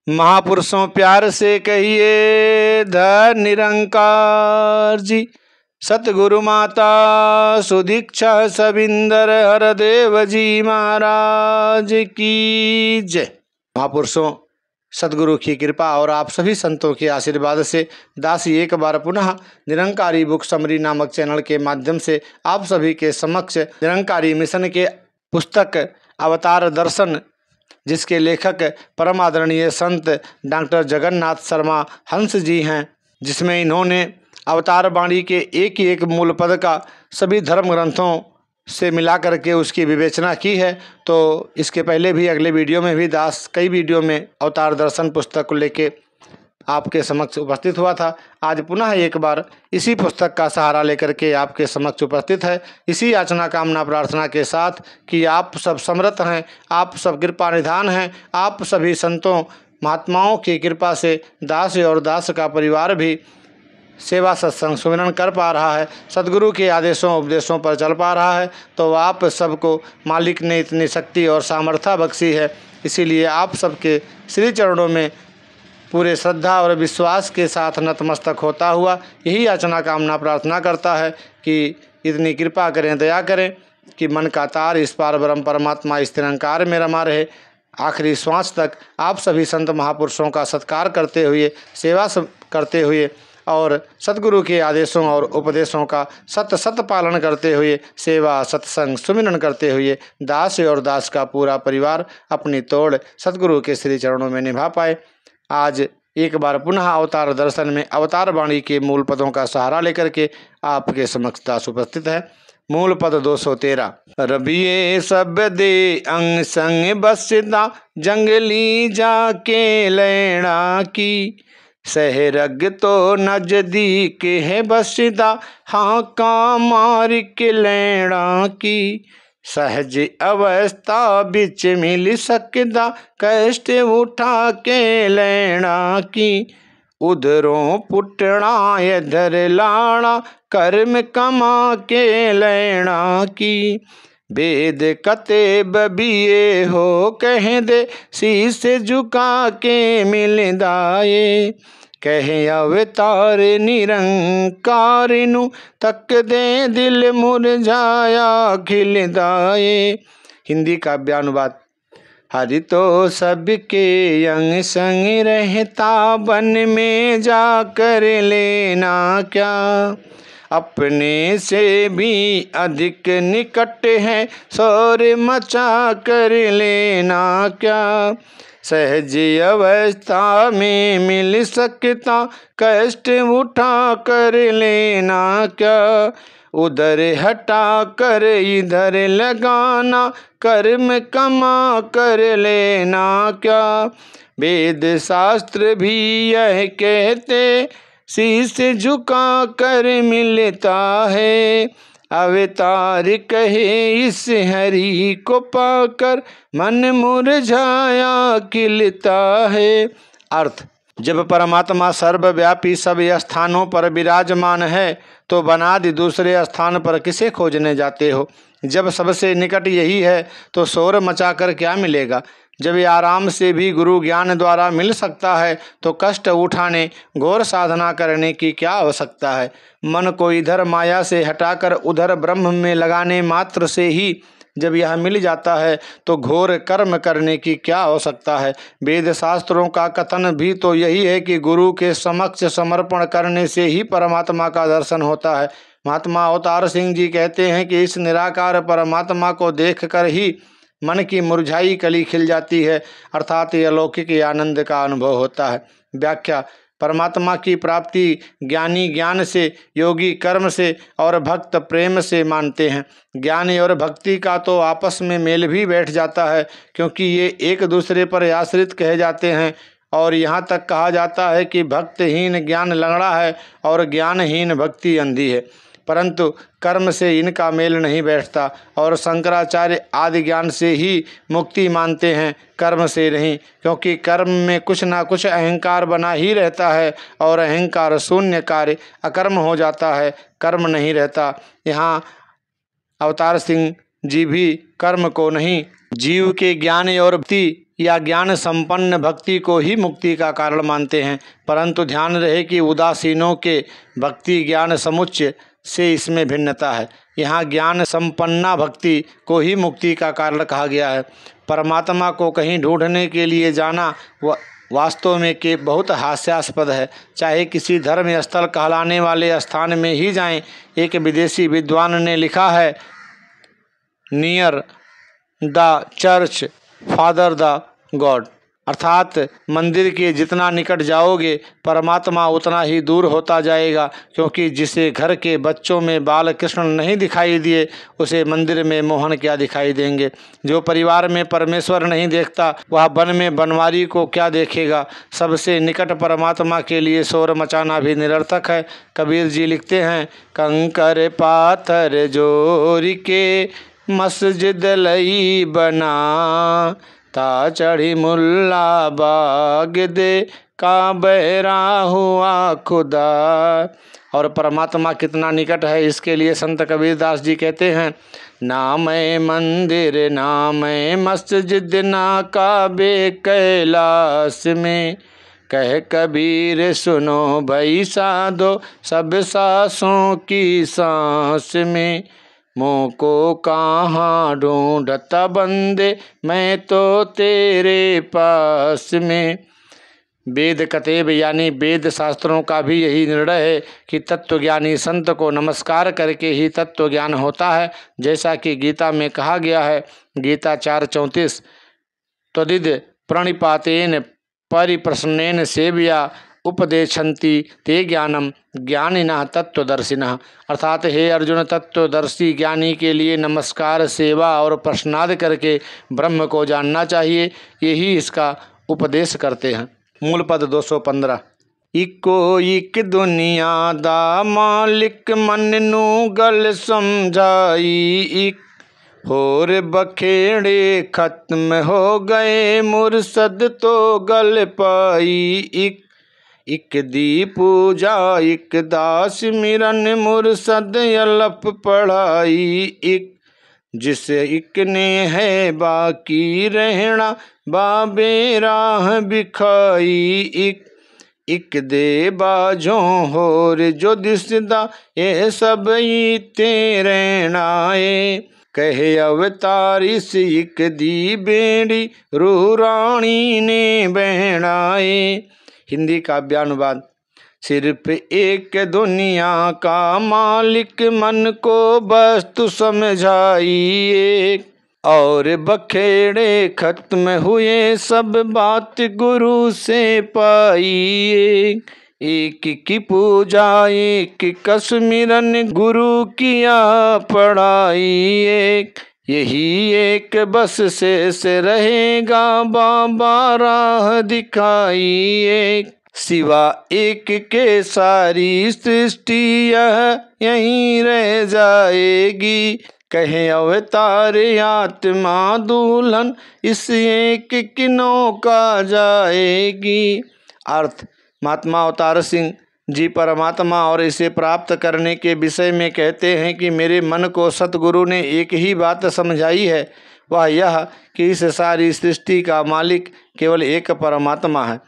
महापुरुषों प्यार से कहिए धन निरंकार जी। सतगुरु माता सुदीक्षा सविंदर हरदेव जी महाराज की जय। महापुरुषों, सतगुरु की कृपा और आप सभी संतों के आशीर्वाद से दासी एक बार पुनः निरंकारी बुक समरी नामक चैनल के माध्यम से आप सभी के समक्ष निरंकारी मिशन के पुस्तक अवतार दर्शन, जिसके लेखक परम आदरणीय संत डॉक्टर जगन्नाथ शर्मा हंस जी हैं, जिसमें इन्होंने अवतार वाणी के एक मूल पद का सभी धर्म ग्रंथों से मिला करके उसकी विवेचना की है। तो इसके पहले भी अगले वीडियो में भी दास कई वीडियो में अवतार दर्शन पुस्तक को लेके आपके समक्ष उपस्थित हुआ था। आज पुनः एक बार इसी पुस्तक का सहारा लेकर के आपके समक्ष उपस्थित है, इसी याचना कामना प्रार्थना के साथ कि आप सब समर्थ हैं, आप सब कृपा निधान हैं, आप सभी संतों महात्माओं की कृपा से दास और दास का परिवार भी सेवा सत्संग सुमिरन कर पा रहा है, सदगुरु के आदेशों उपदेशों पर चल पा रहा है। तो आप सबको मालिक ने इतनी शक्ति और सामर्थ्य बख्शी है, इसीलिए आप सबके श्री चरणों में पूरे श्रद्धा और विश्वास के साथ नतमस्तक होता हुआ यही याचना कामना प्रार्थना करता है कि इतनी कृपा करें, दया करें कि मन का तार इस पार ब्रह्म परमात्मा इस निरंकार में रमा रहे। आखिरी श्वास तक आप सभी संत महापुरुषों का सत्कार करते हुए, सेवा करते हुए और सतगुरु के आदेशों और उपदेशों का सत पालन करते हुए, सेवा सत्संग सुमिरन करते हुए दास और दास का पूरा परिवार अपनी तोड़ सतगुरु के श्री चरणों में निभा पाए। आज एक बार पुनः अवतार दर्शन में अवतार वाणी के मूल पदों का सहारा लेकर के आपके समक्ष दास उपस्थित है। मूल पद 213। रबिये सब दे अंग संग बसदा, जंगली जाके लैणा की, सहरग तो नजदीक है बसदा, हाँ का मार के लैणा की, सहज अवस्था बिच मिल सकदा, कष्ट उठा के लैणा की, उधरों पुटना इधर लाना, कर्म कमा के लैणा की, वेद कते बबिए हो कह दे, शीश झुका के मिल दाए, कहे अवतार निरंकार नु, तक दे दिल मुरझाया खिल दाए। हिंदी काव्यानुवाद। हरि तो सबके अंग संग रहता, वन में जाकर लेना क्या, अपने से भी अधिक निकट है, शोर मचा कर लेना क्या, सहज अवस्था में मिल सकता, कष्ट उठा कर लेना क्या, उधर हटा कर इधर लगाना, कर्म कमा कर लेना क्या, वेद शास्त्र भी यह कहते, शीश झुका कर मिलता है, अवतार कहे इस हरि को पाकर, मन मुरझाया खिलता है। अर्थ। जब परमात्मा सर्वव्यापी सब स्थानों पर विराजमान है, तो बनादि दूसरे स्थान पर किसे खोजने जाते हो। जब सबसे निकट यही है, तो शोर मचाकर क्या मिलेगा। जब ये आराम से भी गुरु ज्ञान द्वारा मिल सकता है, तो कष्ट उठाने घोर साधना करने की क्या आवश्यकता है। मन को इधर माया से हटाकर उधर ब्रह्म में लगाने मात्र से ही जब यह मिल जाता है, तो घोर कर्म करने की क्या आवश्यकता है। वेद शास्त्रों का कथन भी तो यही है कि गुरु के समक्ष समर्पण करने से ही परमात्मा का दर्शन होता है। महात्मा अवतार सिंह जी कहते हैं कि इस निराकार परमात्मा को देखकर ही मन की मुरझाई कली खिल जाती है, अर्थात ये अलौकिक आनंद का अनुभव होता है। व्याख्या। परमात्मा की प्राप्ति ज्ञानी ज्ञान से, योगी कर्म से और भक्त प्रेम से मानते हैं। ज्ञान और भक्ति का तो आपस में मेल भी बैठ जाता है, क्योंकि ये एक दूसरे पर आश्रित कहे जाते हैं। और यहाँ तक कहा जाता है कि भक्तहीन ज्ञान लंगड़ा है और ज्ञानहीन भक्ति अंधी है। परंतु कर्म से इनका मेल नहीं बैठता, और शंकराचार्य आदि ज्ञान से ही मुक्ति मानते हैं, कर्म से नहीं। क्योंकि कर्म में कुछ ना कुछ अहंकार बना ही रहता है, और अहंकार शून्य कार्य अकर्म हो जाता है, कर्म नहीं रहता। यहाँ अवतार सिंह जी भी कर्म को नहीं जीव के ज्ञान और भक्ति या ज्ञान संपन्न भक्ति को ही मुक्ति का कारण मानते हैं, परंतु ध्यान रहे कि उदासीनों के भक्ति ज्ञान समुच्चय से इसमें भिन्नता है। यहाँ ज्ञान संपन्ना भक्ति को ही मुक्ति का कारण कहा गया है। परमात्मा को कहीं ढूंढने के लिए जाना वास्तव में के बहुत हास्यास्पद है। चाहे किसी धर्म स्थल कहलाने वाले स्थान में ही जाएं। एक विदेशी विद्वान ने लिखा है, near the church father the God, अर्थात मंदिर के जितना निकट जाओगे परमात्मा उतना ही दूर होता जाएगा, क्योंकि जिसे घर के बच्चों में बाल कृष्ण नहीं दिखाई दिए उसे मंदिर में मोहन क्या दिखाई देंगे। जो परिवार में परमेश्वर नहीं देखता वह वन में बनवारी को क्या देखेगा। सबसे निकट परमात्मा के लिए शोर मचाना भी निरर्थक है। कबीर जी लिखते हैं, कंकर पाथर जोर के मस्जिद लई बना, ता चढ़ी मुल्ला बाग दे का बहरा हुआ खुदा। और परमात्मा कितना निकट है इसके लिए संत कबीरदास जी कहते हैं, ना मैं मंदिर ना मैं मस्जिद ना काबे कैलाश में, कह कबीर सुनो भई साधो सब सांसों की सांस में, मों को कहाँ ढूंढता बंदे मैं तो तेरे पास में। वेद कतेब यानी वेद शास्त्रों का भी यही निर्णय है कि तत्वज्ञानी संत को नमस्कार करके ही तत्व ज्ञान होता है। जैसा कि गीता में कहा गया है, गीता 4:34, त्वदिद प्रणिपातेन परिप्रसन्नेन सेव्या उपदेशन्ति ते ज्ञानम ज्ञानिनः तत्वदर्शिनः, अर्थात हे अर्जुन, तत्वदर्शी ज्ञानी के लिए नमस्कार, सेवा और प्रश्नाद करके ब्रह्म को जानना चाहिए। यही इसका उपदेश करते हैं। मूल पद 215, इको इक दुनिया दा मालिक मन नू गल समझाई, इक होर बखेड़े खत्म हो गए मुरसद तो गल पाई, इक दी पूजा इक दास मिरन मुरसद अलप पढ़ाई, इक जिसे इक ने है बाकी रहना बाबे राह बिखाई, इक दे बाजों होर जो दिसदा ये सब ही तेरे नाए, कहे अवतार इस इक दी बेड़ी रू रानी ने बहनाए। हिंदी काव्यानुवाद, सिर्फ एक दुनिया का मालिक मन को वस्तु समझाइए, और बखेड़े खत्म हुए सब बात गुरु से पाइए, एक की पूजा एक कसमिरन गुरु किया पढ़ाई, यही एक बस से रहेगा बाबा राह दिखाई, सिवा एक के सारी सृष्टि यहीं रह जाएगी, कहे अवतार आत्मा दुल्हन इस एक किनों का जाएगी। अर्थ, महात्मा अवतार सिंह जी परमात्मा और इसे प्राप्त करने के विषय में कहते हैं कि मेरे मन को सतगुरु ने एक ही बात समझाई है, वह यह कि इस सारी सृष्टि का मालिक केवल एक परमात्मा है।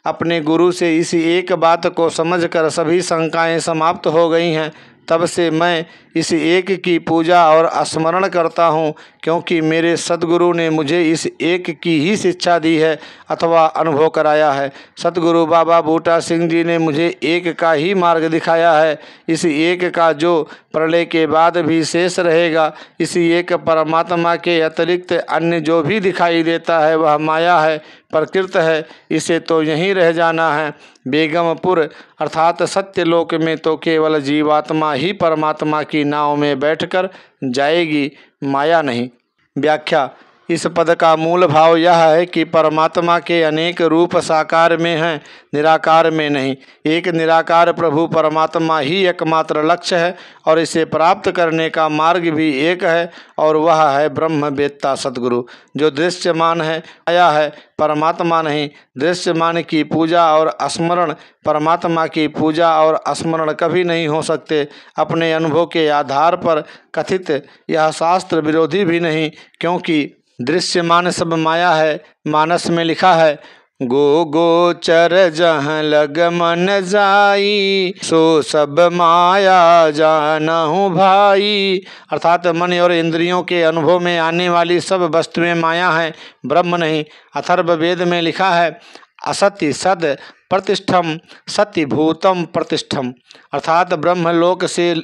अपने गुरु से इस एक बात को समझकर सभी शंकाएं समाप्त हो गई हैं। तब से मैं इस एक की पूजा और स्मरण करता हूँ, क्योंकि मेरे सद्गुरु ने मुझे इस एक की ही शिक्षा दी है अथवा अनुभव कराया है। सतगुरु बाबा बूटा सिंह जी ने मुझे एक का ही मार्ग दिखाया है, इस एक का जो प्रलय के बाद भी शेष रहेगा। इसी एक परमात्मा के अतिरिक्त अन्य जो भी दिखाई देता है वह माया है, प्रकृत है, इसे तो यहीं रह जाना है। बेगमपुर अर्थात सत्यलोक में तो केवल जीवात्मा ही परमात्मा की नाव में बैठकर जाएगी, माया नहीं। व्याख्या, इस पद का मूल भाव यह है कि परमात्मा के अनेक रूप साकार में हैं, निराकार में नहीं। एक निराकार प्रभु परमात्मा ही एकमात्र लक्ष्य है और इसे प्राप्त करने का मार्ग भी एक है, और वह है ब्रह्म वेत्ता सद्गुरु। जो दृश्यमान है आया है, परमात्मा नहीं। दृश्यमान की पूजा और स्मरण परमात्मा की पूजा और स्मरण कभी नहीं हो सकते। अपने अनुभव के आधार पर कथित यह शास्त्र विरोधी भी नहीं, क्योंकि दृश्यमान सब माया है। मानस में लिखा है, गो गोचर जहाँ लग मन जाई, सो सब माया जानहु भाई। अर्थात मन और इंद्रियों के अनुभव में आने वाली सब वस्तुएं माया हैं, ब्रह्म नहीं। अथर्व वेद में लिखा है, असत्य सद प्रतिष्ठम सत्य भूतम प्रतिष्ठम। अर्थात ब्रह्मलोक से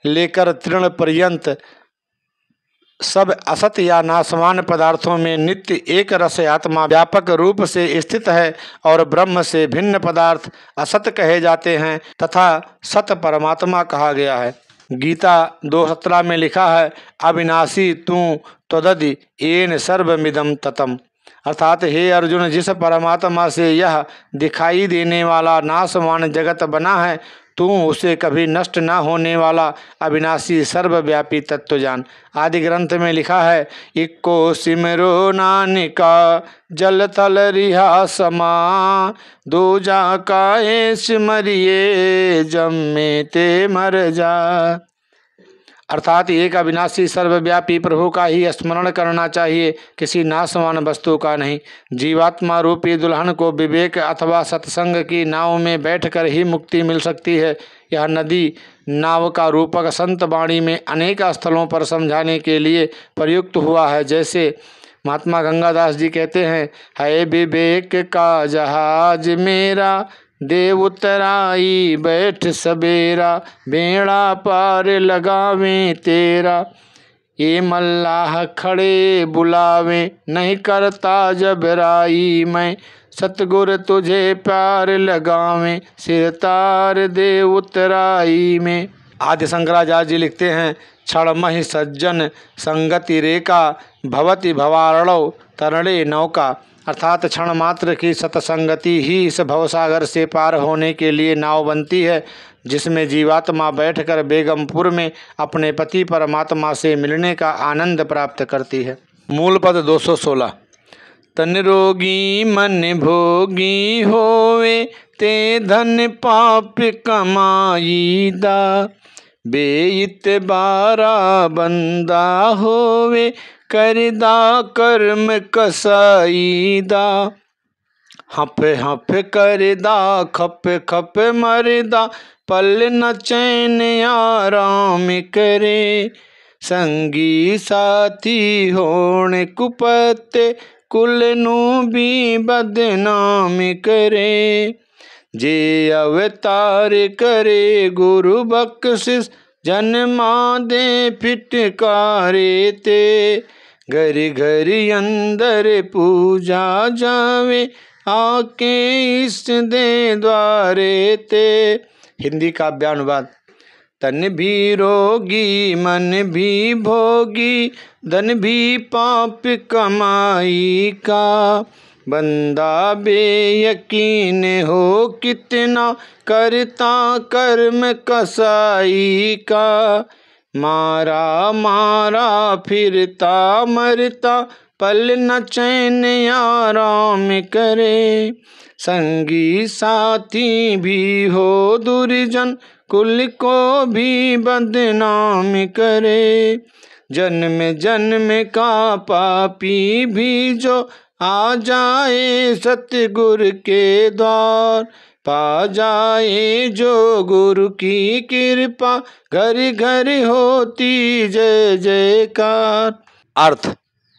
लेकर तृण पर्यंत सब असत्य या नाशवान पदार्थों में नित्य एक रस आत्मा व्यापक रूप से स्थित है और ब्रह्म से भिन्न पदार्थ असत कहे जाते हैं तथा सत परमात्मा कहा गया है। गीता 2:17 में लिखा है, अविनाशी तू त्वदधि येन सर्वमिदं ततम्। अर्थात हे अर्जुन, जिस परमात्मा से यह दिखाई देने वाला नाशवान जगत बना है, तू उसे कभी नष्ट न होने वाला अविनाशी सर्वव्यापी तत्व जान। आदि ग्रंथ में लिखा है, इक्को सिमरो नानिका जल थल रिहा समा, दूजा काहे सिमरिये जम्मे ते मर जा। अर्थात एक अविनाशी सर्वव्यापी प्रभु का ही स्मरण करना चाहिए, किसी नाशवान वस्तु का नहीं। जीवात्मा रूपी दुल्हन को विवेक अथवा सत्संग की नाव में बैठकर ही मुक्ति मिल सकती है। यह नदी नाव का रूपक संत वाणी में अनेक स्थलों पर समझाने के लिए प्रयुक्त हुआ है। जैसे महात्मा गंगादास जी कहते हैं, है विवेक का जहाज मेरा, देव उतराई बैठ सबेरा, बेड़ा पार लगावे तेरा, ये मल्लाह खड़े बुलावे, नहीं करता जबराई मैं, सतगुर तुझे प्यार लगावे, सिर तार दे उतराई में। आदि शंकराचार्य जी लिखते हैं, क्षणमहि सज्जन संगति रेखा, भवति भवारणौ तरणे नौका। अर्थात क्षण मात्र की सत्संगति ही इस भवसागर से पार होने के लिए नाव बनती है, जिसमें जीवात्मा बैठकर बेगमपुर में अपने पति परमात्मा से मिलने का आनंद प्राप्त करती है। मूल पद 216। तन रोगी मन भोगी होवे, ते धन पाप कमाईदा, बेइतबारा बंदा होवे, करदा कर्म कसाईदा, हफ हफ करदा खप खप मरदा, पल न चैन आराम करे, संगी साथी होने कुपते, कुल नू भी बदनाम करे, जे अवतार करे गुरु बख्शिश, जन्मा दे फिटकारे ते, घर घर अंदर पूजा जावे, आके इस दे द्वारे ते। हिंदी काव्यानुवाद। तन भी रोगी मन भी भोगी, धन भी पाप कमाई का, बंदा बेयकीन हो कितना, करता कर्म कसाई का, मारा मारा फिरता मरता, पल न चैन आराम करे, संगी साथी भी हो दुर्जन, कुल को भी बदनाम करे, जन्म जन्म का पापी भी जो आ जाए सतगुरु के द्वार, पा जाए जो गुरु की कृपा, घर घर होती जय जयकार। अर्थ,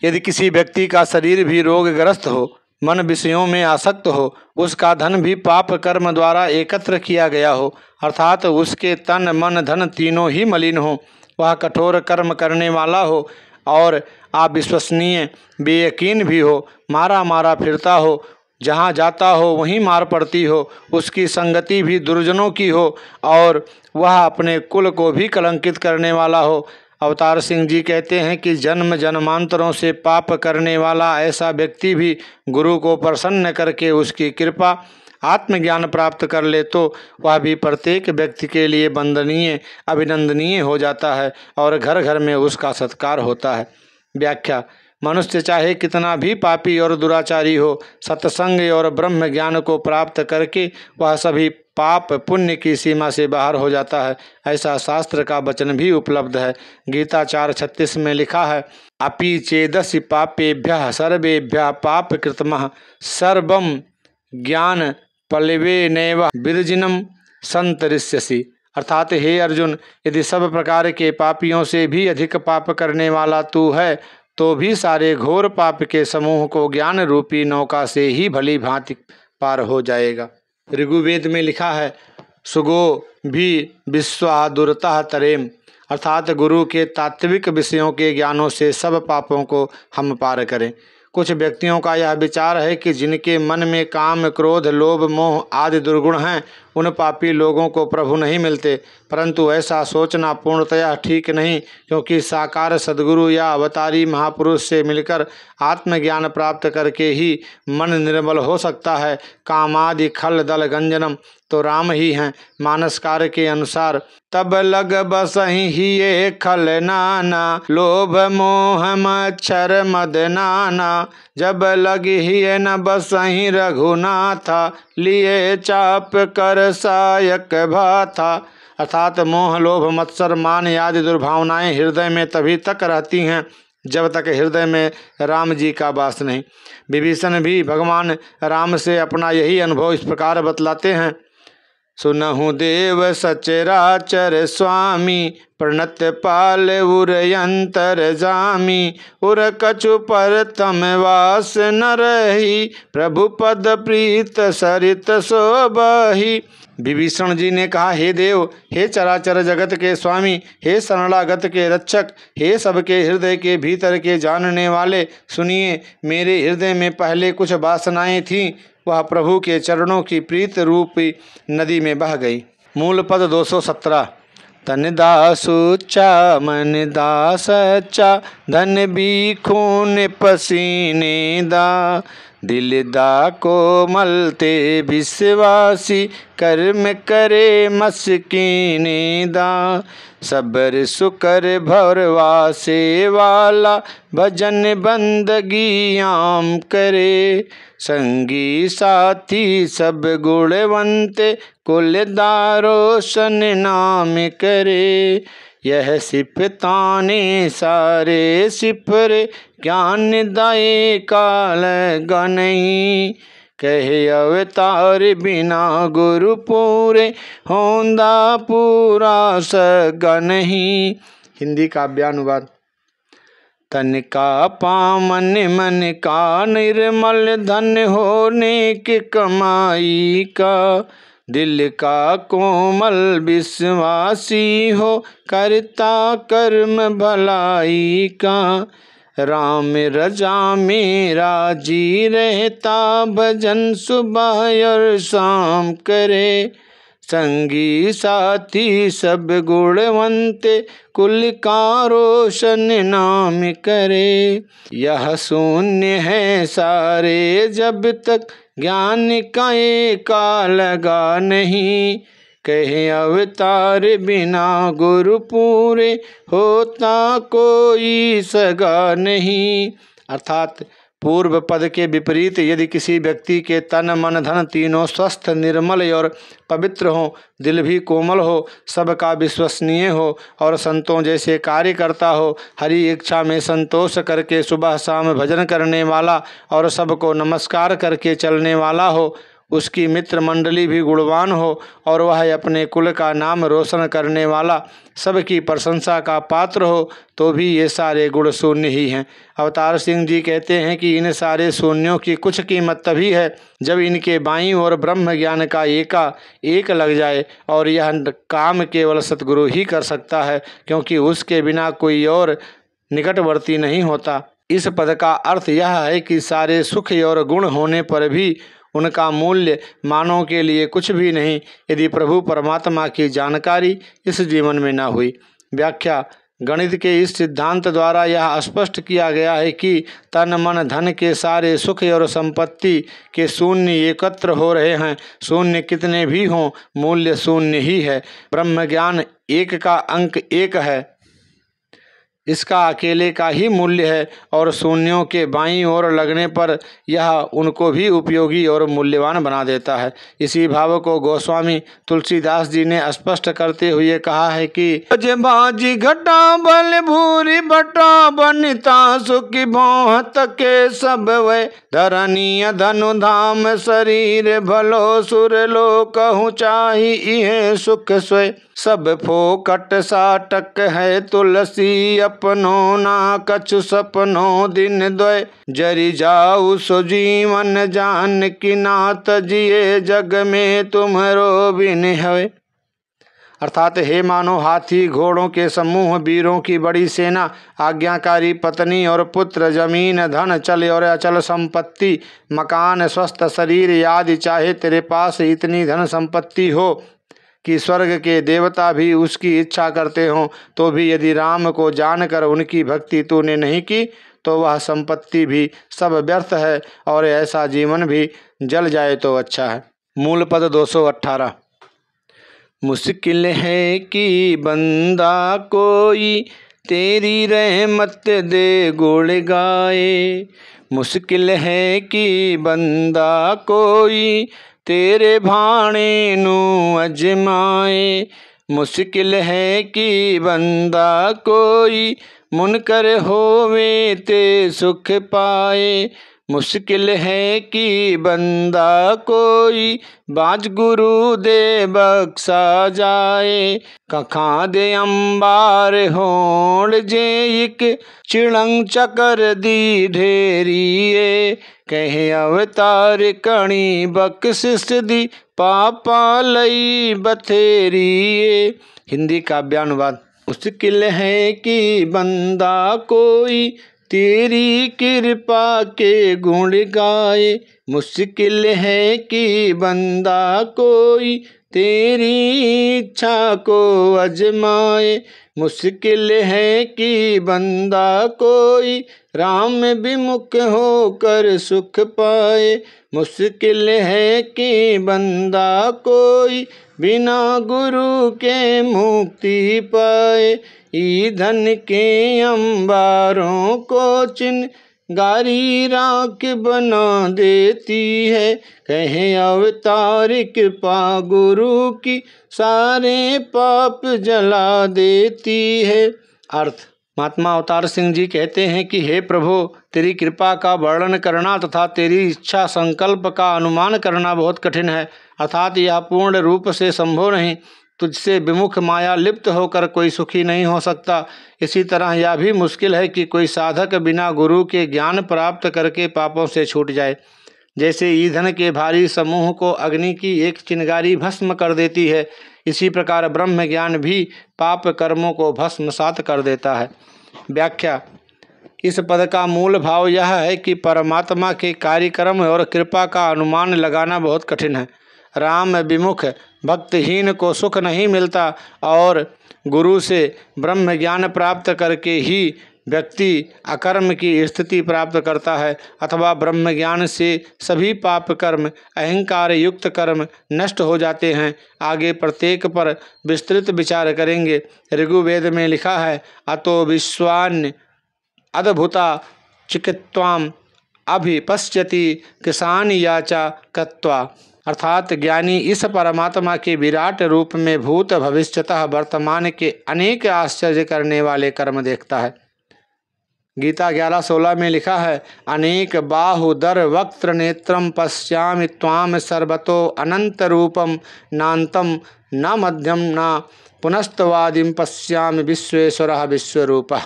यदि किसी व्यक्ति का शरीर भी रोगग्रस्त हो, मन विषयों में आसक्त हो, उसका धन भी पाप कर्म द्वारा एकत्र किया गया हो, अर्थात उसके तन मन धन तीनों ही मलिन हो, वह कठोर कर्म करने वाला हो और अविश्वसनीय बेयकीन भी हो, मारा मारा फिरता हो, जहाँ जाता हो वहीं मार पड़ती हो, उसकी संगति भी दुर्जनों की हो और वह अपने कुल को भी कलंकित करने वाला हो। अवतार सिंह जी कहते हैं कि जन्म जन्मांतरों से पाप करने वाला ऐसा व्यक्ति भी गुरु को प्रसन्न करके उसकी कृपा आत्मज्ञान प्राप्त कर ले तो वह भी प्रत्येक व्यक्ति के लिए वंदनीय अभिनंदनीय हो जाता है और घर घर में उसका सत्कार होता है। व्याख्या। मनुष्य चाहे कितना भी पापी और दुराचारी हो, सत्संग और ब्रह्म ज्ञान को प्राप्त करके वह सभी पाप पुण्य की सीमा से बाहर हो जाता है। ऐसा शास्त्र का वचन भी उपलब्ध है। गीता 4:36 में लिखा है, अपि चेदसि पापेभ्यः सर्वेभ्यः पाप कृतमः सर्वं ज्ञान पल्लवेनैव विरजिनम संतरिष्यसि। अर्थात हे अर्जुन, यदि सब प्रकार के पापियों से भी अधिक पाप करने वाला तू है तो भी सारे घोर पाप के समूह को ज्ञान रूपी नौका से ही भली भांति पार हो जाएगा। ऋग्वेद में लिखा है, सुगो भी विश्वादुरतः तरेम, अर्थात गुरु के तात्विक विषयों के ज्ञानों से सब पापों को हम पार करें। कुछ व्यक्तियों का यह विचार है कि जिनके मन में काम, क्रोध, लोभ, मोह आदि दुर्गुण हैं उन पापी लोगों को प्रभु नहीं मिलते, परंतु ऐसा सोचना पूर्णतया ठीक नहीं, क्योंकि साकार सद्गुरु या अवतारी महापुरुष से मिलकर आत्मज्ञान प्राप्त करके ही मन निर्मल हो सकता है। कामादि खल दल गंजनम तो राम ही हैं। मानसकार के अनुसार, तब लग बसहि हिये खल नाना, लोभ मोह मच्छर मद नाना, जब लग हिये न बसहि रघुनाथा, लिए चाप कर सायक भाथा। अर्थात मोह, लोभ, मत्सर, मान आदि दुर्भावनाएं हृदय में तभी तक रहती हैं जब तक हृदय में राम जी का वास नहीं। विभीषण भी भगवान राम से अपना यही अनुभव इस प्रकार बतलाते हैं, सुनहु देव सचराचर स्वामी, प्रणत पाल उरयंतर जामी, उर कछु पर तम वास न रही, प्रभु पद प्रीत सरित शोभहि। विभीषण जी ने कहा, हे देव, हे चराचर जगत के स्वामी, हे शरणागत के रक्षक, हे सबके हृदय के भीतर के जानने वाले, सुनिए, मेरे हृदय में पहले कुछ वासनाएं थीं, वह प्रभु के चरणों की प्रीत रूपी नदी में बह गई। मूल पद 217, तन दासुच्चा मन दासच्चा, धन भी खून पसीने दा, दिल दा कोमल ते विश्वासी, कर्म करे मस्कीने दा, सबर सुकर भरवासे वाला, भजन बंदगी आम करे, संगी साथी सब गुणवंते, कुलदारो सन नाम करे, यह सिफताने सारे सिफरे, ज्ञान दाए काल गनई, कहे अवतार बिना गुरु पूरे, होंदा पूरा सगनही। हिंदी काव्यानुवाद, तन का पामन मन का निर्मल, धन होने की कमाई का, दिल का कोमल विश्वासी हो, करता कर्म भलाई का, राम रजा मेरा जी रहता, भजन सुबह और शाम करे, संगी साथी सब गुणवंते, कुल का रोशन नाम करे, यह शून्य है सारे जब तक, ज्ञान का एका लगा नहीं, कहे अवतार बिना गुरु पूरे, होता कोई सगा नहीं। अर्थात पूर्व पद के विपरीत यदि किसी व्यक्ति के तन मन धन तीनों स्वस्थ, निर्मल और पवित्र हो, दिल भी कोमल हो, सबका विश्वसनीय हो और संतों जैसे कार्य करता हो, हरि इच्छा में संतोष करके सुबह शाम भजन करने वाला और सबको नमस्कार करके चलने वाला हो, उसकी मित्र मंडली भी गुणवान हो और वह अपने कुल का नाम रोशन करने वाला, सबकी प्रशंसा का पात्र हो, तो भी ये सारे गुण शून्य ही हैं। अवतार सिंह जी कहते हैं कि इन सारे शून्यों की कुछ कीमत तभी है जब इनके बाईं ओर ब्रह्म ज्ञान का एक लग जाए, और यह काम केवल सतगुरु ही कर सकता है, क्योंकि उसके बिना कोई और निकटवर्ती नहीं होता। इस पद का अर्थ यह है कि सारे सुख और गुण होने पर भी उनका मूल्य मानव के लिए कुछ भी नहीं यदि प्रभु परमात्मा की जानकारी इस जीवन में न हुई। व्याख्या, गणित के इस सिद्धांत द्वारा यह स्पष्ट किया गया है कि तन मन धन के सारे सुख और संपत्ति के शून्य एकत्र हो रहे हैं। शून्य कितने भी हों, मूल्य शून्य ही है। ब्रह्म ज्ञान एक का अंक एक है। इसका अकेले का ही मूल्य है और शून्यों के बाईं ओर लगने पर यह उनको भी उपयोगी और मूल्यवान बना देता है। इसी भाव को गोस्वामी तुलसीदास जी ने स्पष्ट करते हुए कहा है कि बाजी घटा बल भूरी बटा बनिता सुखी भौहत के सब वे धरणीय धनु धाम शरीर भलो सुर लो कहूँ चाही इहे सुख स्वय सब फोकट साटक है तुलसी अपनो ना कछु सपनो दिन द्वय जरी जाऊ सो जीवन जान की नाथ जिए जग में तुम्हारो बिन है। अर्थात हे मानो हाथी घोड़ों के समूह, वीरों की बड़ी सेना, आज्ञाकारी पत्नी और पुत्र, जमीन धन चल और अचल संपत्ति, मकान स्वस्थ शरीर आदि, चाहे तेरे पास इतनी धन संपत्ति हो कि स्वर्ग के देवता भी उसकी इच्छा करते हों, तो भी यदि राम को जानकर उनकी भक्ति तूने नहीं की तो वह संपत्ति भी सब व्यर्थ है और ऐसा जीवन भी जल जाए तो अच्छा है। मूल पद 218। मुश्किल है कि बंदा कोई तेरी रहमत दे गुण गाए, मुश्किल है कि बंदा कोई तेरे भाणे नू अजमाए, मुश्किल है कि बंदा कोई मुनकर होवे ते सुख पाए, मुश्किल है कि बंदा कोई बाज गुरु दे बख्शा जाए, कखा दे अंबार होड़ जे इक चिड़ंग चकर दी ढेरिए, कहे अवतार कणी बख्शिश दी पापा लई बथेरिए। हिंदी काव्यानुवाद। मुश्किल है कि बंदा कोई तेरी कृपा के गुण गाए, मुश्किल है कि बंदा कोई तेरी इच्छा को अजमाए, मुश्किल है कि बंदा कोई राम विमुख होकर सुख पाए, मुश्किल है कि बंदा कोई बिना गुरु के मुक्ति पाए, ईंधन के अंबारों को चिंगारी राख बना देती है, कहे अवतार कृपा गुरु की सारे पाप जला देती है। अर्थ। महात्मा अवतार सिंह जी कहते हैं कि हे प्रभु, तेरी कृपा का वर्णन करना तथा तेरी इच्छा संकल्प का अनुमान करना बहुत कठिन है, अर्थात यह पूर्ण रूप से संभव नहीं। तुझसे विमुख माया लिप्त होकर कोई सुखी नहीं हो सकता। इसी तरह यह भी मुश्किल है कि कोई साधक बिना गुरु के ज्ञान प्राप्त करके पापों से छूट जाए। जैसे ईंधन के भारी समूह को अग्नि की एक चिंगारी भस्म कर देती है, इसी प्रकार ब्रह्म ज्ञान भी पाप कर्मों को भस्मसात कर देता है। व्याख्या। इस पद का मूल भाव यह है कि परमात्मा के कार्यक्रम और कृपा का अनुमान लगाना बहुत कठिन है। राम विमुख भक्तहीन को सुख नहीं मिलता और गुरु से ब्रह्म ज्ञान प्राप्त करके ही व्यक्ति अकर्म की स्थिति प्राप्त करता है, अथवा ब्रह्म ज्ञान से सभी पाप कर्म, अहंकार युक्त कर्म नष्ट हो जाते हैं। आगे प्रत्येक पर विस्तृत विचार करेंगे। ऋग्वेद में लिखा है, अतो विश्वान्य अद्भुता चिकित्वाम अभिपश्यति किसान याचा कत्वा, अर्थात ज्ञानी इस परमात्मा के विराट रूप में भूत भविष्यतः वर्तमान के अनेक आश्चर्य करने वाले कर्म देखता है। गीता 11:16 में लिखा है, अनेक बाहुदर वक्त्र नेत्रम पश्यामि त्वाम सर्वतो अनंत रूपम नान्तम न मध्यम न पुनस्तवादिम पश्यामि विश्वेश्वरः विश्वरूपः।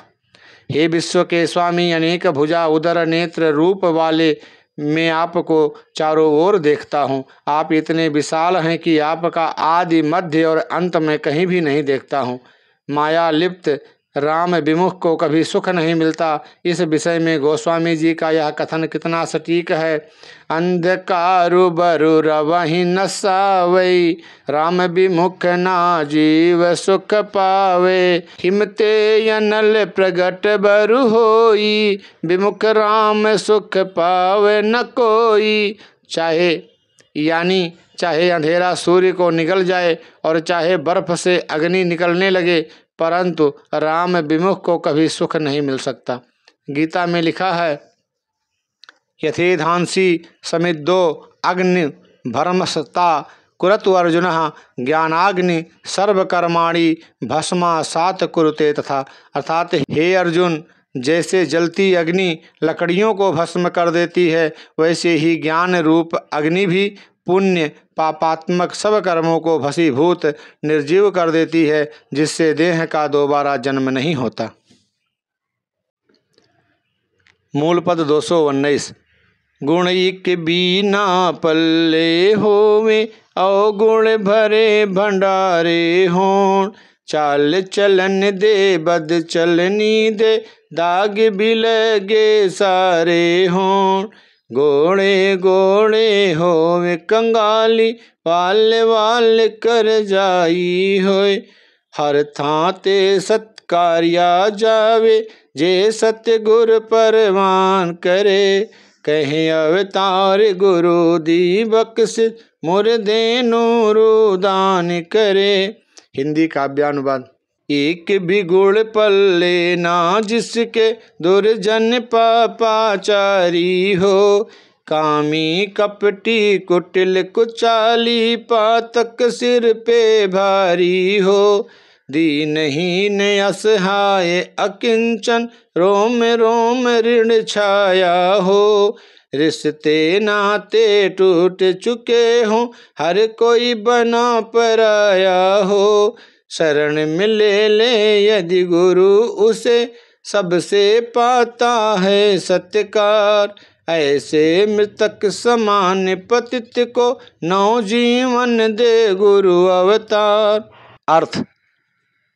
हे विश्व के स्वामी, अनेक भुजा उदर नेत्र रूप वाले मैं आपको चारों ओर देखता हूँ। आप इतने विशाल हैं कि आपका आदि मध्य और अंत में कहीं भी नहीं देखता हूँ। माया लिप्त राम विमुख को कभी सुख नहीं मिलता। इस विषय में गोस्वामी जी का यह कथन कितना सटीक है। अंधकारु बरु रवहि न सावै, राम विमुख ना जीव सुख पावे, हिमते अनल प्रगट बरु होई, विमुख राम सुख पावे न कोई। चाहे अंधेरा सूर्य को निगल जाए और चाहे बर्फ से अग्नि निकलने लगे, परंतु राम विमुख को कभी सुख नहीं मिल सकता। गीता में लिखा है, यथेधांसी समिद्धो अग्नि भरमसता कुरतु अर्जुन ज्ञानाग्नि सर्वकर्माणि भस्मासात कुरुते तथा। अर्थात हे अर्जुन, जैसे जलती अग्नि लकड़ियों को भस्म कर देती है, वैसे ही ज्ञान रूप अग्नि भी पुण्य पापात्मक सब कर्मों को भस्मीभूत निर्जीव कर देती है, जिससे देह का दोबारा जन्म नहीं होता। मूल पद 219। गुण एक बीना पल्ले होवे, अवगुण भरे भंडारे हों। चाल चलन दे बद चलनी दे, दाग भी लगे सारे हों। गोड़े गोड़े होवे कंगाली, वाल वाल कर जाई होए। हर थाते सत्कार्या जावे, जे सत्य गुर परवान करे। कहे अवतार गुरु दी बख्शिश, मुर्दे नूरू दान करे। हिंदी काव्यानुवाद। एक भी गुण पल्ले ना जिसके, दुर्जन पापाचारी हो। कामी कपटी कुटिल कुचाली, पातक सिर पे भारी हो। दीनहीन असहाय अकिंचन, रोम रोम ऋण छाया हो। रिश्ते नाते टूट चुके हों, हर कोई बना पराया हो। शरण मिले ले यदि गुरु उसे, सबसे पाता है सत्कार। ऐसे मृतक समान पतित को, नव जीवन दे गुरु अवतार। अर्थ,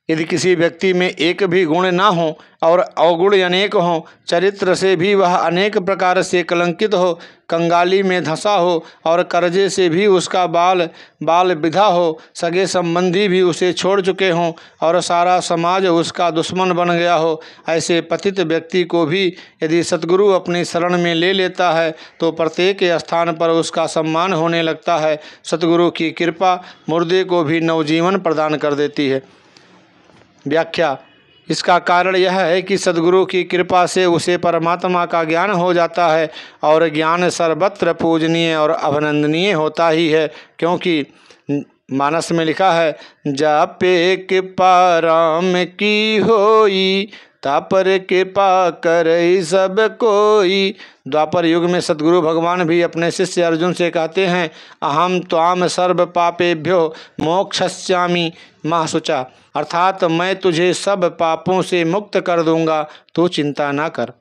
यदि किसी व्यक्ति में एक भी गुण ना हो और अवगुण अनेक हों, चरित्र से भी वह अनेक प्रकार से कलंकित हो, कंगाली में धंसा हो और कर्जे से भी उसका बाल विधा हो, सगे संबंधी भी उसे छोड़ चुके हों और सारा समाज उसका दुश्मन बन गया हो, ऐसे पतित व्यक्ति को भी यदि सतगुरु अपनी शरण में ले लेता है तो प्रत्येक स्थान पर उसका सम्मान होने लगता है। सतगुरु की कृपा मुर्दे को भी नवजीवन प्रदान कर देती है। व्याख्या। इसका कारण यह है कि सद्गुरु की कृपा से उसे परमात्मा का ज्ञान हो जाता है और ज्ञान सर्वत्र पूजनीय और अभिनंदनीय होता ही है, क्योंकि मानस में लिखा है, जापे कृपा राम की होई, तापर कृपा करे सब कोई। द्वापर युग में सतगुरु भगवान भी अपने शिष्य अर्जुन से कहते हैं, अहम त्वाम सर्व पापेभ्यो मोक्षस्यामि मा शुचा। अर्थात मैं तुझे सब पापों से मुक्त कर दूंगा, तू चिंता ना कर।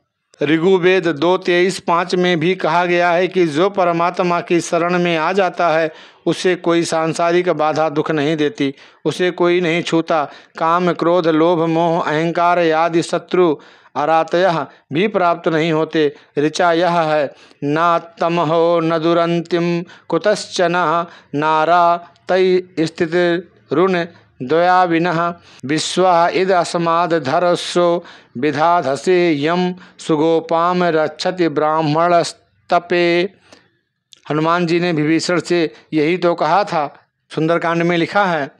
ऋग्वेद 2:23-5 में भी कहा गया है कि जो परमात्मा की शरण में आ जाता है उसे कोई सांसारिक बाधा दुख नहीं देती, उसे कोई नहीं छूता। काम क्रोध लोभ मोह अहंकार आदि शत्रु अरातयः भी प्राप्त नहीं होते। ऋचा यह है, ना तमहो न दुरंतिम कुतश्चन नारा तै स्थित ऋण द्वया विनः विश्वा इद अस्माद धरस्व विधाधसे यम सुगोपाम रक्षति ब्राह्मणस्तपे। हनुमान जी ने विभीषण से यही तो कहा था। सुंदरकांड में लिखा है,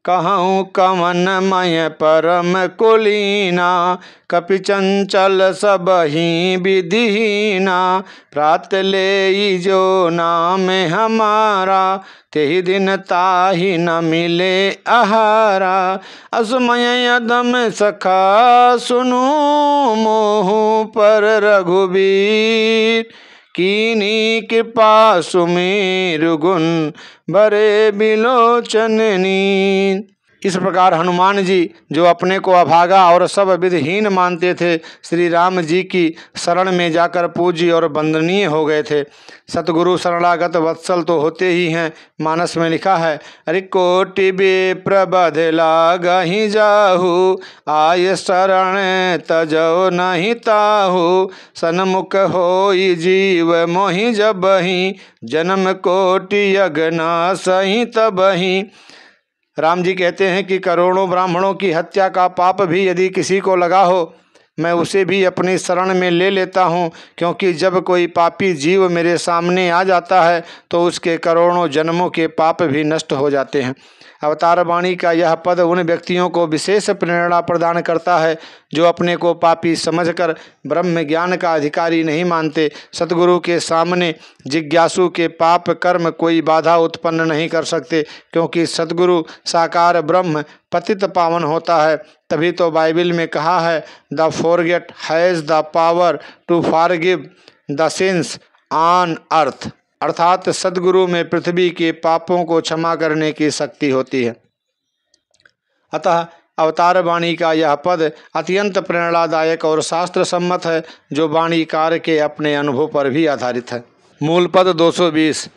कहूँ कमन मय परम कुलीना, कपि चंचल सब ही विधिहीना। प्रात ले जो नाम हमारा, तेहि दिन ताहि न मिले आहारा। असमय यदम सखा सुनु, मोह पर रघुबीर। कीनी कृपा सुमेरु गुण, भरे बिलोचन नीर। इस प्रकार हनुमान जी, जो अपने को अभागा और सब विधिहीन मानते थे, श्री राम जी की शरण में जाकर पूज्य और वंदनीय हो गए थे। सतगुरु शरणागत वत्सल तो होते ही हैं। मानस में लिखा है, अरे कोटि बेप्रबध लागहि जाहु, आय शरण तजो नहीं ताहु। सन्मुख होई जीव मोहि जबहि, जन्म कोटि यज्ञ सही तबहि। राम जी कहते हैं कि करोड़ों ब्राह्मणों की हत्या का पाप भी यदि किसी को लगा हो, मैं उसे भी अपनी शरण में ले लेता हूँ, क्योंकि जब कोई पापी जीव मेरे सामने आ जाता है तो उसके करोड़ों जन्मों के पाप भी नष्ट हो जाते हैं। अवतार वाणी का यह पद उन व्यक्तियों को विशेष प्रेरणा प्रदान करता है जो अपने को पापी समझकर ब्रह्म ज्ञान का अधिकारी नहीं मानते। सतगुरु के सामने जिज्ञासु के पाप कर्म कोई बाधा उत्पन्न नहीं कर सकते, क्योंकि सतगुरु साकार ब्रह्म पतित पावन होता है। तभी तो बाइबल में कहा है, the forget has the power to forgive the sins on earth, अर्थात सद्गुरु में पृथ्वी के पापों को क्षमा करने की शक्ति होती है। अतः अवतार वाणी का यह पद अत्यंत प्रेरणादायक और शास्त्र सम्मत है, जो वाणीकार के अपने अनुभव पर भी आधारित है। मूल पद 220।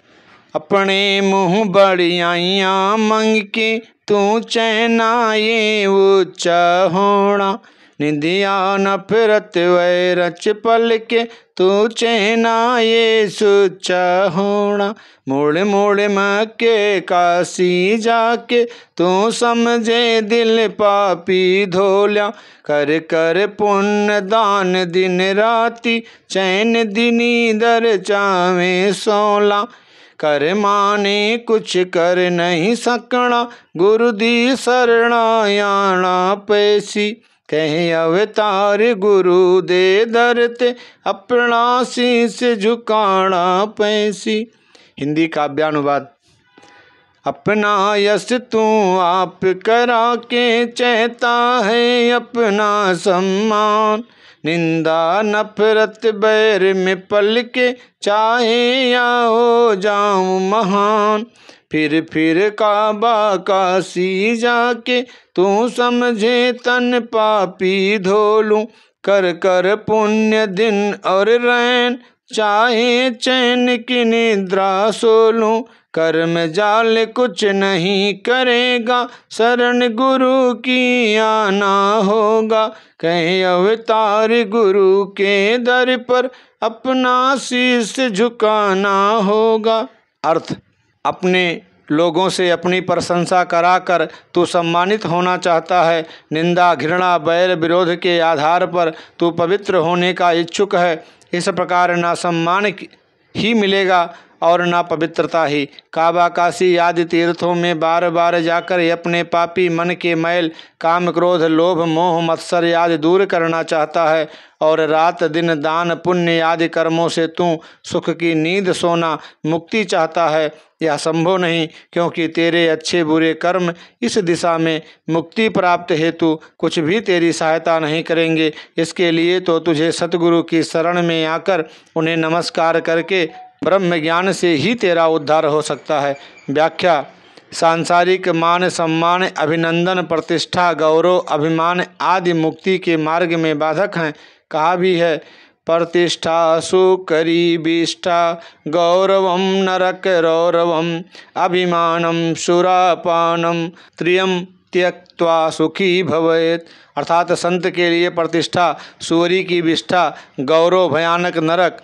अपने मुँह बड़ियाइयाँ मंग के तू चैनाए ऊँचा होना, निंदिया नफरत वै रच पल के तू चैनाए सुच्चा होना। मोड़ मोड़ मक्के काशी जाके तू समझे दिल पापी धोल्या, कर कर पुण्य दान दिन राति चैन दिनी दर चावे सोला। कर माने कुछ कर नहीं सकना, गुरु दी शरणायाणा पैसी, कहे अवतार गुरु दे दरते अपना शीश झुकाना पैसी। हिंदी काव्यानुवाद। अपना यश तू आप करा के चाहता है अपना सम्मान, निंदा नफरत बैर में पल के चाहे या हो जाऊं महान। फिर काबा काशी जाके तू समझे तन पापी धोलूं, कर कर पुण्य दिन और रैन चाहे चैन की निद्रा सोलूं। कर्म जाल कुछ नहीं करेगा, शरण गुरु की आना होगा, कहीं अवतार गुरु के दर पर अपना शीश झुकाना होगा। अर्थ, अपने लोगों से अपनी प्रशंसा कराकर तू सम्मानित होना चाहता है। निंदा घृणा बैर विरोध के आधार पर तू पवित्र होने का इच्छुक है। इस प्रकार ना सम्मान ही मिलेगा और ना पवित्रता ही। काबा काशी आदि तीर्थों में बार बार जाकर अपने पापी मन के मैल काम क्रोध लोभ मोह मत्सर आदि दूर करना चाहता है, और रात दिन दान पुण्य आदि कर्मों से तू सुख की नींद सोना मुक्ति चाहता है। यह संभव नहीं, क्योंकि तेरे अच्छे बुरे कर्म इस दिशा में मुक्ति प्राप्त हेतु कुछ भी तेरी सहायता नहीं करेंगे। इसके लिए तो तुझे सतगुरु की शरण में आकर उन्हें नमस्कार करके ब्रह्म ज्ञान से ही तेरा उद्धार हो सकता है। व्याख्या। सांसारिक मान सम्मान अभिनंदन प्रतिष्ठा गौरव अभिमान आदि मुक्ति के मार्ग में बाधक हैं। कहा भी है, प्रतिष्ठा सुकरी विष्ठा गौरवम नरक रौरवम अभिमानम सुरापानम त्रियम त्यक्त्वा सुखी भवेत्। अर्थात संत के लिए प्रतिष्ठा सूरी की विष्ठा गौरव भयानक नरक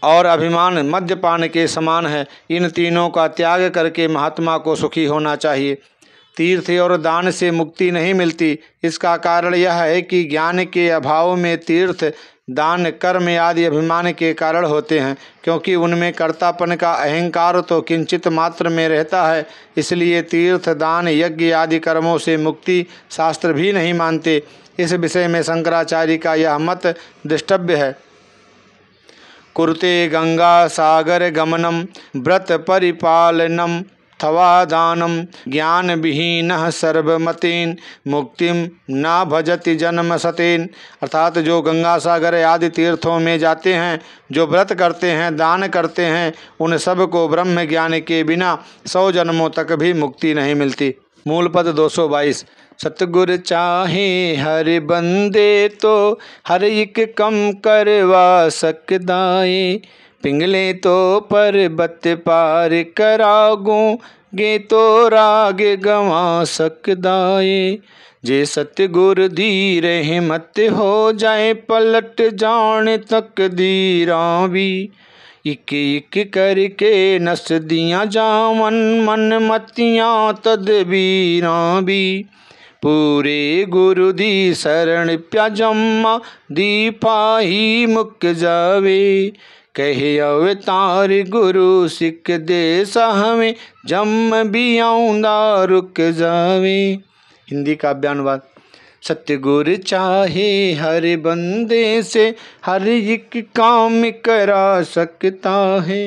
और अभिमान मद्यपान के समान है। इन तीनों का त्याग करके महात्मा को सुखी होना चाहिए। तीर्थ और दान से मुक्ति नहीं मिलती। इसका कारण यह है कि ज्ञान के अभाव में तीर्थ दान कर्म आदि अभिमान के कारण होते हैं, क्योंकि उनमें कर्तापन का अहंकार तो किंचित मात्र में रहता है। इसलिए तीर्थ दान यज्ञ आदि कर्मों से मुक्ति शास्त्र भी नहीं मानते। इस विषय में शंकराचार्य का यह मत द्रष्टव्य है। कुरुते गंगा सागर गमनम व्रत परिपालनम थवा दानम ज्ञान विहीनः सर्वमतेन मुक्तिम ना भजति जन्म सतेन। अर्थात जो गंगा सागर आदि तीर्थों में जाते हैं, जो व्रत करते हैं, दान करते हैं, उन सब को ब्रह्म ज्ञान के बिना 100 जन्मों तक भी मुक्ति नहीं मिलती। मूल पद 222। सतगुर चाहे हर बंदे तो हर एक कम करवा सकदाए, पिंगले तो पर्वत पार करागो गे तो राग गंवा सकदाए। जे सतगुर धीर हिम्मत हो जाए पलट जाने तकदीरा भी, इक इक करके नस दियाँ जावन मन मतियाँ तदबीरां भी। पूरे गुरु दी शरण प्याजम्मा दीपाही मुक जावे। कहे अवतार गुरु सिख दे हमें जम भी आऊंदा रुक जावे। हिंदी काव्यानुवाद। सतगुर चाहे हर बंदे से हर एक काम करा सकता है।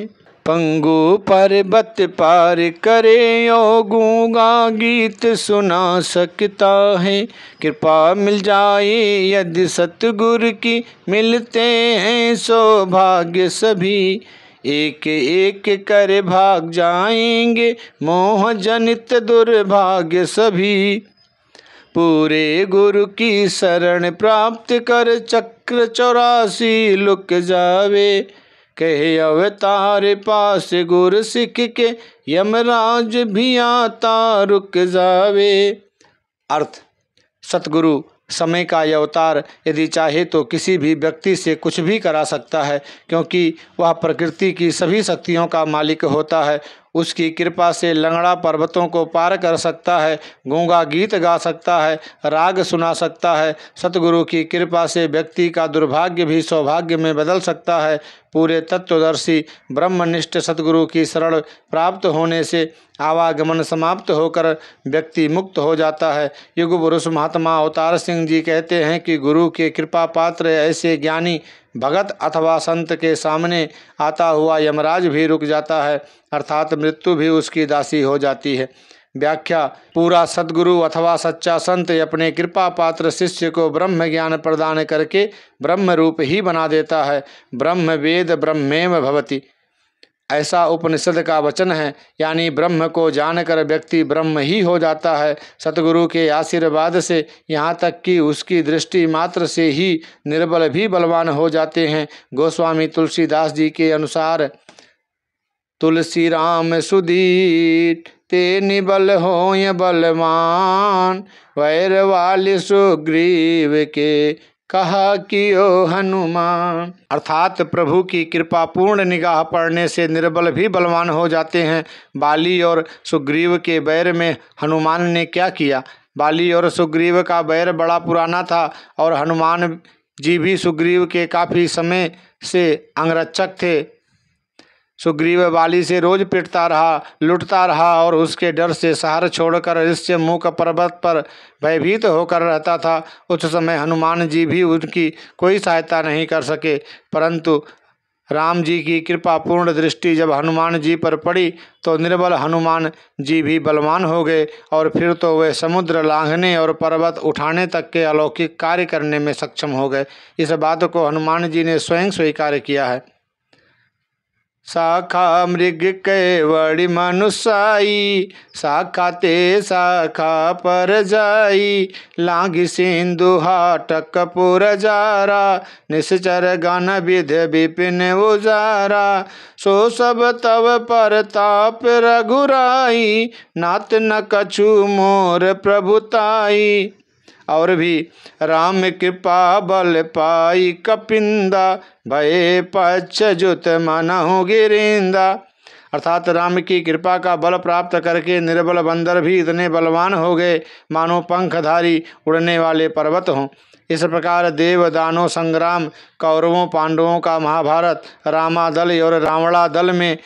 पंगु पर्वत पार करे ओ गूंगा गीत सुना सकता है। कृपा मिल जाए यदि सतगुरु की मिलते हैं सौभाग्य सभी। एक एक कर भाग जाएंगे मोह जनित दुर्भाग्य सभी। पूरे गुरु की शरण प्राप्त कर चक्र 84 लुक जावे। कहे अवतार पास गुर सिख के यमराज भी आता रुक जावे। अर्थ। सतगुरु समय का यह अवतार यदि चाहे तो किसी भी व्यक्ति से कुछ भी करा सकता है, क्योंकि वह प्रकृति की सभी शक्तियों का मालिक होता है। उसकी कृपा से लंगड़ा पर्वतों को पार कर सकता है, गूंगा गीत गा सकता है, राग सुना सकता है। सतगुरु की कृपा से व्यक्ति का दुर्भाग्य भी सौभाग्य में बदल सकता है। पूरे तत्वदर्शी ब्रह्मनिष्ठ सतगुरु की शरण प्राप्त होने से आवागमन समाप्त होकर व्यक्ति मुक्त हो जाता है। युग पुरुष महात्मा अवतार सिंह जी कहते हैं कि गुरु के कृपा पात्र ऐसे ज्ञानी भगत अथवा संत के सामने आता हुआ यमराज भी रुक जाता है, अर्थात मृत्यु भी उसकी दासी हो जाती है। व्याख्या। पूरा सद्गुरु अथवा सच्चा संत अपने कृपा पात्र शिष्य को ब्रह्म ज्ञान प्रदान करके ब्रह्म रूप ही बना देता है। ब्रह्म वेद ब्रह्मेव भवति, ऐसा उपनिषद का वचन है। यानी ब्रह्म को जानकर व्यक्ति ब्रह्म ही हो जाता है। सतगुरु के आशीर्वाद से यहाँ तक कि उसकी दृष्टि मात्र से ही निर्बल भी बलवान हो जाते हैं। गोस्वामी तुलसीदास जी के अनुसार तुलसी राम सुधीर ते निबल होय बलवान, वैर वाले सुग्रीव के कहा कि ओ हनुमान। अर्थात प्रभु की कृपा पूर्ण निगाह पड़ने से निर्बल भी बलवान हो जाते हैं। बाली और सुग्रीव के बैर में हनुमान ने क्या किया? बाली और सुग्रीव का बैर बड़ा पुराना था और हनुमान जी भी सुग्रीव के काफ़ी समय से अंगरक्षक थे। सुग्रीव बाली से रोज पिटता रहा, लुटता रहा और उसके डर से शहर छोड़कर ऋष्य मुख पर्वत पर भयभीत होकर रहता था। उस समय हनुमान जी भी उनकी कोई सहायता नहीं कर सके, परंतु राम जी की कृपा पूर्ण दृष्टि जब हनुमान जी पर पड़ी तो निर्बल हनुमान जी भी बलवान हो गए और फिर तो वे समुद्र लांघने और पर्वत उठाने तक के अलौकिक कार्य करने में सक्षम हो गए। इस बात को हनुमान जी ने स्वयं स्वीकार किया है। शाखा मृग केवड़ी मनुष्याई, शाखा ते शाखा पर जाई, लांघि सिंधु हाटक पुर जारा, निश्चर गण विध विपिन उजारा, सो सब तव परताप रघुराई, नात न कछु मोर प्रभुताई। और भी राम कृपा बल पाई कपिंदा, भये पच्छ जुत मनहु गिरिंदा। अर्थात राम की कृपा का बल प्राप्त करके निर्बल बंदर भी इतने बलवान हो गए मानो पंखधारी उड़ने वाले पर्वत हों। इस प्रकार देव दानव संग्राम, कौरवों पांडवों का महाभारत, रामा दल और रावणा दल में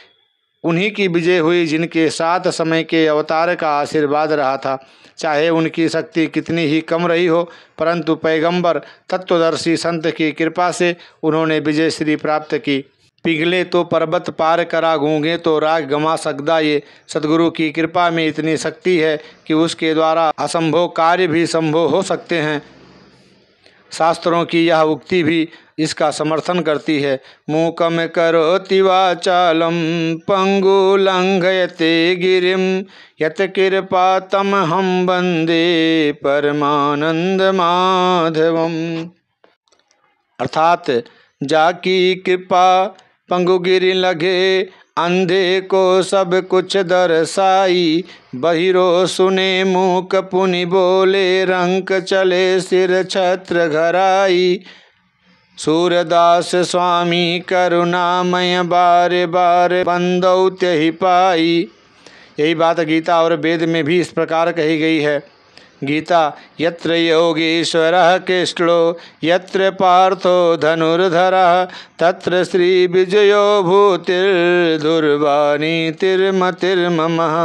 उन्हीं की विजय हुई जिनके साथ समय के अवतार का आशीर्वाद रहा था। चाहे उनकी शक्ति कितनी ही कम रही हो, परंतु पैगंबर तत्वदर्शी संत की कृपा से उन्होंने विजय श्री प्राप्त की। पिघले तो पर्वत पार करा, गूंगे तो राग गमा सकदा। ये सद्गुरु की कृपा में इतनी शक्ति है कि उसके द्वारा असंभव कार्य भी संभव हो सकते हैं। शास्त्रों की यह उक्ति भी इसका समर्थन करती है। मूकम करोति वाचालम पंगु लंघयते गिरिम, यत कृपा तम हम वंदे परमानंद माधवम। अर्थात जाकी कृपा पंगु गिरि लगे, अंधे को सब कुछ दर्शाई, बहिरो सुने मूक पुनि बोले, रंक चले सिर छत्र घराई। सूरदास स्वामी करुणामय बार बार बंदौ त्यहि पाई। यही बात गीता और वेद में भी इस प्रकार कही गई है। गीता यत्र योगीश्वरः कृष्णो यत्र पार्थो धनुर्धरः तत्र श्री विजयो भूतिर्दुर्वा नीतिर्मतिर्ममः।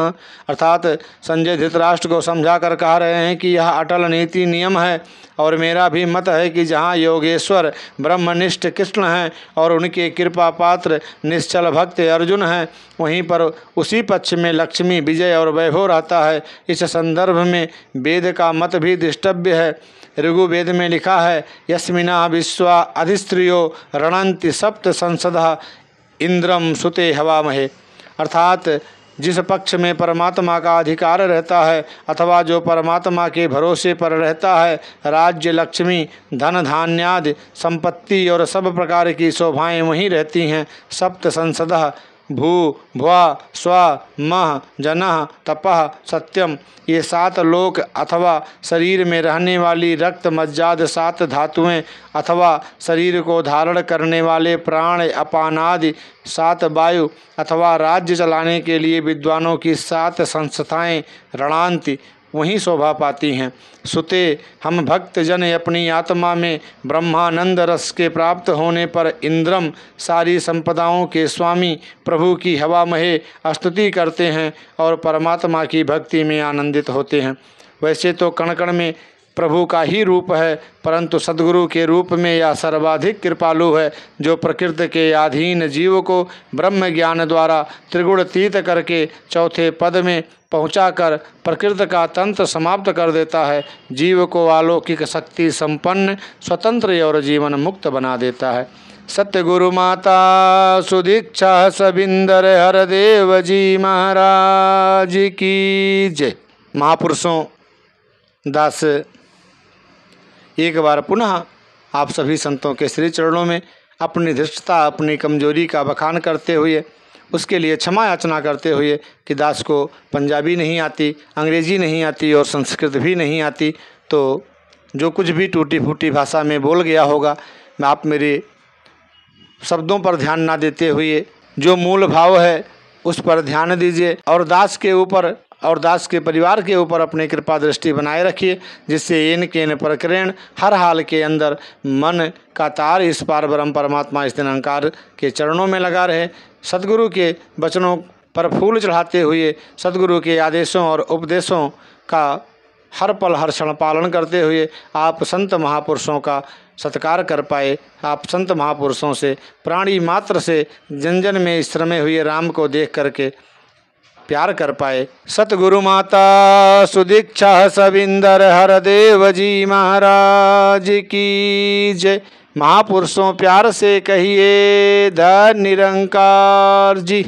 अर्थात संजय धृतराष्ट्र को समझा कर कह रहे हैं कि यह अटल नीति नियम है और मेरा भी मत है कि जहाँ योगेश्वर ब्रह्मनिष्ठ कृष्ण हैं और उनके कृपा पात्र निश्चल भक्त अर्जुन हैं, वहीं पर उसी पक्ष में लक्ष्मी विजय और वैभव रहता है। इस संदर्भ में वेद का मत भी दृष्टव्य है। ऋग्वेद में लिखा है, यस्मिना विश्वा अधिस्त्रियो रणंति सप्त संसदा इंद्रम सुते हवामहे। अर्थात जिस पक्ष में परमात्मा का अधिकार रहता है अथवा जो परमात्मा के भरोसे पर रहता है, राज्य, लक्ष्मी, धन धान्यादि संपत्ति और सब प्रकार की शोभाएं वहीं रहती हैं। सप्त संसदः भू भुआ स्व मह जनः तपः सत्यम, ये 7 लोक अथवा शरीर में रहने वाली रक्त मज्जाद 7 धातुएं अथवा शरीर को धारण करने वाले प्राण अपानादि 7 वायु अथवा राज्य चलाने के लिए विद्वानों की 7 संस्थाएं रणंति वहीं शोभा पाती हैं। सुते, हम भक्त जन अपनी आत्मा में ब्रह्मानंद रस के प्राप्त होने पर इंद्रम सारी संपदाओं के स्वामी प्रभु की हवा महे स्तुति करते हैं और परमात्मा की भक्ति में आनंदित होते हैं। वैसे तो कण कण में प्रभु का ही रूप है, परंतु सद्गुरु के रूप में यह सर्वाधिक कृपालु है, जो प्रकृति के अधीन जीव को ब्रह्म ज्ञान द्वारा त्रिगुणातीत करके चौथे पद में पहुंचाकर प्रकृति का तंत्र समाप्त कर देता है। जीव को अलौकिक शक्ति संपन्न, स्वतंत्र और जीवन मुक्त बना देता है। सत्य गुरु माता सुदीक्षा सबिंदर हरदेव जी महाराज की जय। महापुरुषों, दास एक बार पुनः आप सभी संतों के श्री चरणों में अपनी धृष्टता, अपनी कमजोरी का बखान करते हुए, उसके लिए क्षमा याचना करते हुए कि दास को पंजाबी नहीं आती, अंग्रेजी नहीं आती और संस्कृत भी नहीं आती, तो जो कुछ भी टूटी फूटी भाषा में बोल गया होगा, मैं आप मेरे शब्दों पर ध्यान ना देते हुए जो मूल भाव है उस पर ध्यान दीजिए और दास के ऊपर और दास के परिवार के ऊपर अपनी कृपा दृष्टि बनाए रखिए, जिससे येन केन प्रकरण हर हाल के अंदर मन का तार इस पार ब्रह्म परमात्मा इस निरंकार के चरणों में लगा रहे। सद्गुरु के वचनों पर फूल चढ़ाते हुए सद्गुरु के आदेशों और उपदेशों का हर पल हर क्षण पालन करते हुए आप संत महापुरुषों का सत्कार कर पाए। आप संत महापुरुषों से प्राणी मात्र से जन जन में श्रमे हुए राम को देख करके प्यार कर पाए। सतगुरु माता सुदीक्षा सबिंदर हरदेव जी महाराज की जय। महापुरुषों प्यार से कहिए धन निरंकार जी।